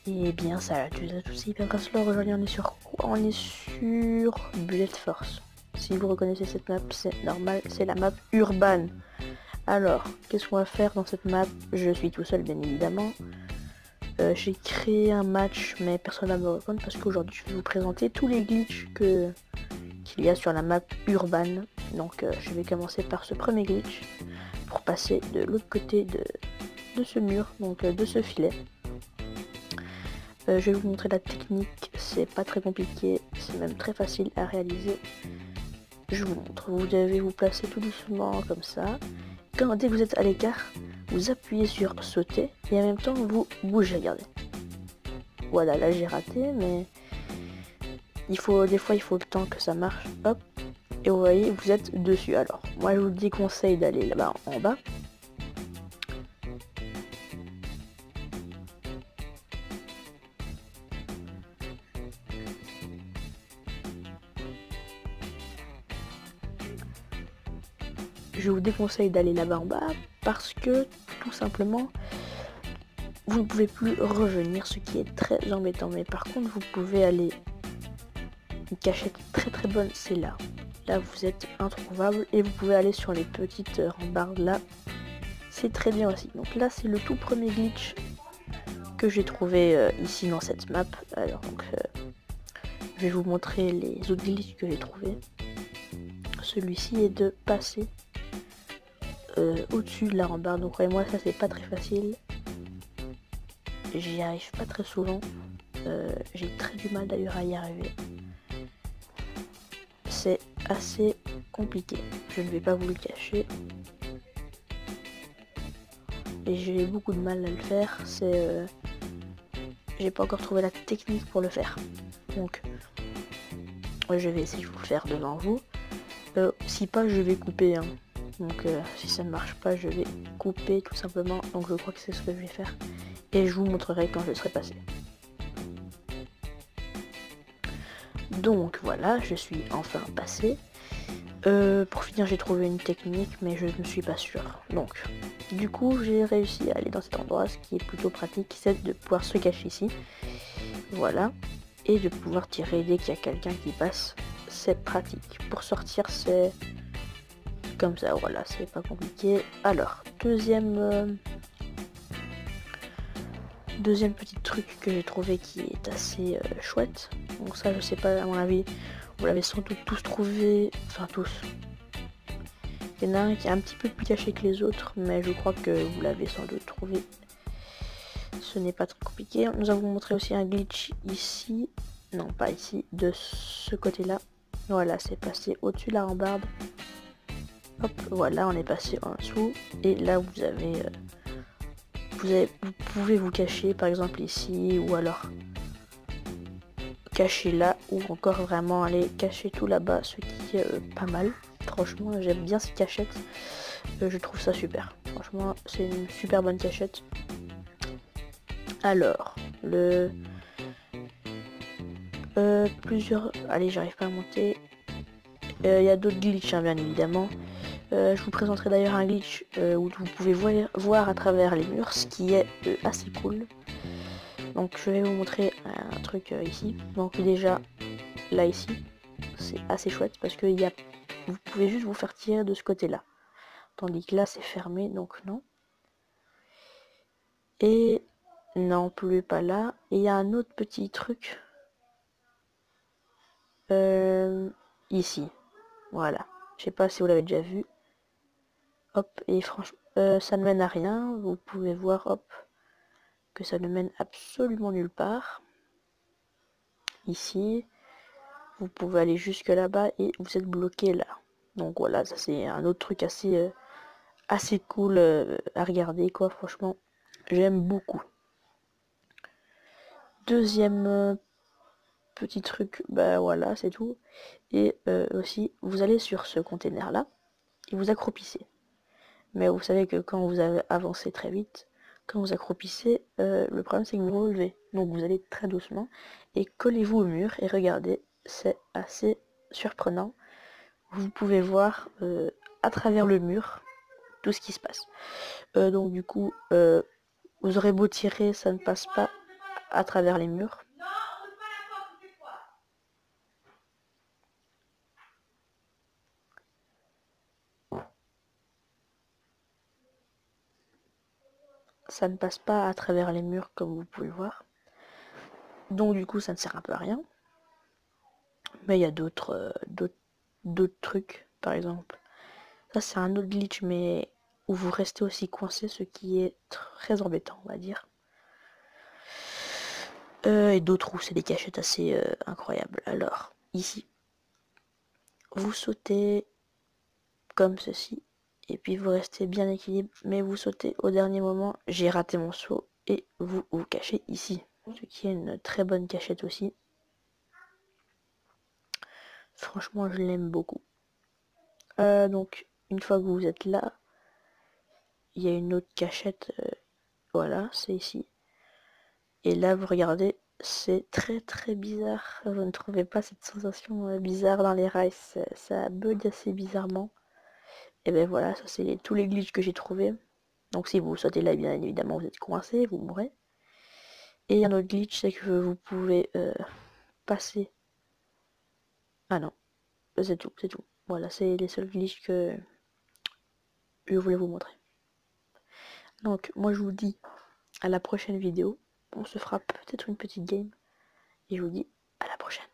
Et bien ça, tu as tous hyper grâce là, aujourd'hui on est sur quoi? On est sur Bullet Force. Si vous reconnaissez cette map, c'est normal, c'est la map urbaine. Alors, qu'est-ce qu'on va faire dans cette map? Je suis tout seul bien évidemment. J'ai créé un match mais personne ne va me répondre parce qu'aujourd'hui je vais vous présenter tous les glitches qu'il y a sur la map urbaine. Donc je vais commencer par ce premier glitch pour passer de l'autre côté de ce mur, donc de ce filet. Je vais vous montrer la technique, c'est pas très compliqué, c'est même très facile à réaliser. Je vous montre, vous devez vous placer tout doucement comme ça. Dès que vous êtes à l'écart, vous appuyez sur sauter et en même temps vous bougez, regardez. Voilà, là j'ai raté, mais des fois il faut le temps que ça marche. Hop, et vous voyez, vous êtes dessus. Alors, moi je vous déconseille d'aller là-bas en bas. Je vous déconseille d'aller là-bas en bas parce que tout simplement vous ne pouvez plus revenir, ce qui est très embêtant. Mais par contre vous pouvez aller, une cachette très très bonne, c'est là. Là vous êtes introuvable et vous pouvez aller sur les petites rambardes là. C'est très bien aussi. Donc là c'est le tout premier glitch que j'ai trouvé ici dans cette map. Alors donc je vais vous montrer les autres glitches que j'ai trouvé. Celui-ci est de passer au-dessus de la rambarde. Donc ouais, moi ça c'est pas très facile. J'y arrive pas très souvent. J'ai très du mal d'ailleurs à y arriver. C'est assez compliqué. Je ne vais pas vous le cacher. Et j'ai beaucoup de mal à le faire. J'ai pas encore trouvé la technique pour le faire. Donc je vais essayer de vous le faire devant vous. Si pas, je vais couper. Hein. Donc si ça ne marche pas, je vais couper tout simplement. Donc je crois que c'est ce que je vais faire. Et je vous montrerai quand je serai passé. Donc voilà, je suis enfin passé. Pour finir, j'ai trouvé une technique, mais je ne suis pas sûr. Donc, du coup, j'ai réussi à aller dans cet endroit, ce qui est plutôt pratique, c'est de pouvoir se cacher ici. Voilà. Et de pouvoir tirer dès qu'il y a quelqu'un qui passe. C'est pratique. Pour sortir, c'est comme ça, voilà, c'est pas compliqué. Alors, deuxième petit truc que j'ai trouvé qui est assez chouette. Donc ça, je sais pas, à mon avis, vous l'avez sans doute tous trouvé, enfin tous. Il y en a un qui est un petit peu plus caché que les autres, mais je crois que vous l'avez sans doute trouvé. Ce n'est pas très compliqué. Nous avons montré aussi un glitch ici, non pas ici, de ce côté-là. Voilà, c'est passé au-dessus de la rambarde. Hop, voilà, on est passé en dessous. Et là, vous pouvez vous cacher, par exemple ici, ou alors cacher là, ou encore vraiment aller cacher tout là-bas, ce qui est pas mal. Franchement, j'aime bien ces cachettes. Je trouve ça super. Franchement, c'est une super bonne cachette. Alors, plusieurs... Allez, j'arrive pas à monter. Il y a d'autres glitches, hein, bien évidemment. Je vous présenterai d'ailleurs un glitch où vous pouvez voir à travers les murs, ce qui est assez cool. Donc je vais vous montrer un truc ici. Donc déjà, là ici, c'est assez chouette parce que vous pouvez juste vous faire tirer de ce côté-là. Tandis que là, c'est fermé, donc non. Et non plus, pas là. Et il y a un autre petit truc. Ici. Voilà. Je sais pas si vous l'avez déjà vu. Hop, et franchement, ça ne mène à rien. Vous pouvez voir, hop, que ça ne mène absolument nulle part. Ici, vous pouvez aller jusque là-bas et vous êtes bloqué là. Donc voilà, ça c'est un autre truc assez cool à regarder, quoi, franchement. J'aime beaucoup. Deuxième petit truc, bah voilà, c'est tout. Et aussi, vous allez sur ce container là et vous accroupissez. Mais vous savez que quand vous avez avancé très vite, quand vous accroupissez, le problème c'est que vous vous relevez. Donc vous allez très doucement et collez-vous au mur et regardez, c'est assez surprenant. Vous pouvez voir à travers le mur tout ce qui se passe. Donc du coup, vous aurez beau tirer, ça ne passe pas à travers les murs. Ça ne passe pas à travers les murs comme vous pouvez le voir. Donc du coup ça ne sert un peu à rien. Mais il y a d'autres trucs, par exemple. Ça c'est un autre glitch mais où vous restez aussi coincé, ce qui est très embêtant on va dire. Et d'autres où c'est des cachettes assez incroyables. Alors ici, vous sautez comme ceci. Et puis vous restez bien équilibré, mais vous sautez au dernier moment. J'ai raté mon saut et vous vous cachez ici. Ce qui est une très bonne cachette aussi. Franchement, je l'aime beaucoup. Donc, une fois que vous êtes là, il y a une autre cachette. Voilà, c'est ici. Et là, vous regardez, c'est très très bizarre. Vous ne trouvez pas cette sensation bizarre dans les rails. Ça bug assez bizarrement. Et ben voilà, ça c'est tous les glitches que j'ai trouvés. Donc si vous sautez là, bien évidemment, vous êtes coincé, vous mourrez. Et un autre glitch, c'est que vous pouvez passer... Ah non, c'est tout, c'est tout. Voilà, c'est les seuls glitches que je voulais vous montrer. Donc, moi je vous dis à la prochaine vidéo. On se fera peut-être une petite game. Et je vous dis à la prochaine.